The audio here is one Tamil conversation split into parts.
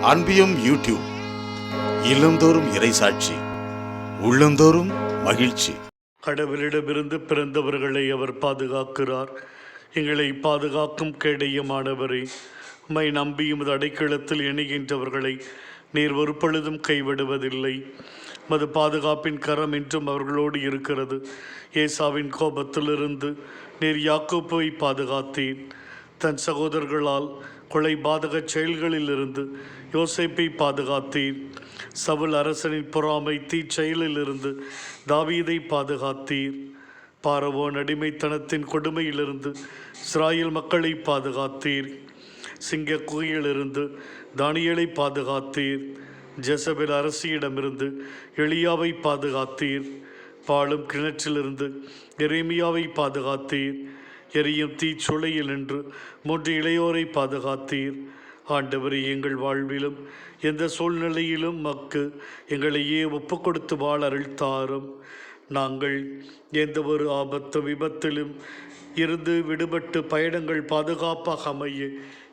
அன்பியம் யூடியூப் இல்லந்தோறும் இறைசாட்சி, உள்ளந்தோறும் மகிழ்ச்சி. கடவுளிடமிருந்து பிறந்தவர்களை அவர் பாதுகாக்கிறார். எங்களை பாதுகாக்கும் கேடயமானவரே, உம்மை நம்பியும் அடைக்கலத்தில் இணைகின்றவர்களை நீர் ஒரு பொழுதும் கைவிடுவதில்லை. மது பாதுகாப்பின் கரம் என்றும் அவர்களோடு இருக்கிறது. ஏசாவின் கோபத்திலிருந்து நீர் யாக்கோப்பை பாதுகாத்தீர். தன் சகோதரர்களால் கொலை பாதக செயல்களிலிருந்து யோசேப்பை பாதுகாத்தீர். சவுல் அரசனின் பொறாமை தீச்செயலிலிருந்து தாவீதை பாதுகாத்தீர். பார்வோன் அடிமைத்தனத்தின் கொடுமையிலிருந்து இஸ்ராயேல் மக்களை பாதுகாத்தீர். சிங்க குகையிலிருந்து தானியேலை பாதுகாத்தீர். ஜெசபேல் அரசியிடமிருந்து எலியாவை பாதுகாத்தீர். பாழும் கிணற்றிலிருந்து எரேமியாவை பாதுகாத்தீர். எரியும் தீச்சுளையில் நின்று 3 இளையோரை பாதுகாத்தீர். ஆண்டவரே, எங்கள் வாழ்விலும் எந்த சூழ்நிலையிலும் மக்கு எங்களையே ஒப்பு கொடுத்து வாழ அருள் தாரும். நாங்கள் எந்த ஒரு ஆபத்து விபத்திலும் இருந்து விடுபட்டு பயணங்கள் பாதுகாப்பாக அமைய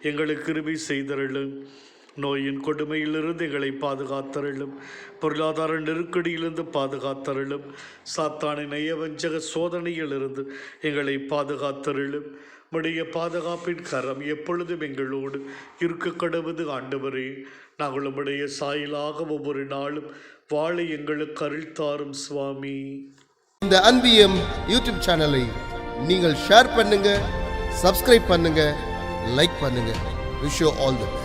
எங்களுக்கு கிருபை செய்தருளும். நோயின் கொடுமையிலிருந்து எங்களை பாதுகாத்தருளும். பொருளாதார நெருக்கடியிலிருந்து பாதுகாத்தருளும். சாத்தானின் நயவஞ்சக சோதனையிலிருந்து எங்களை பாதுகாத்தருளும். உடைய பாதுகாப்பின் கரம் எப்பொழுதும் எங்களோடு இருக்க கடவுது. ஆண்டவரே, நாங்கள் உம்முடைய சாயலாக ஒவ்வொரு நாளும் வாழ எங்களுக்கு அருள் தாரும் சுவாமி. இந்த அன்பியம் யூடியூப் சேனலை நீங்கள் ஷேர் பண்ணுங்க, சப்ஸ்கிரைப் பண்ணுங்க, லைக் பண்ணுங்க. Wish you all the best.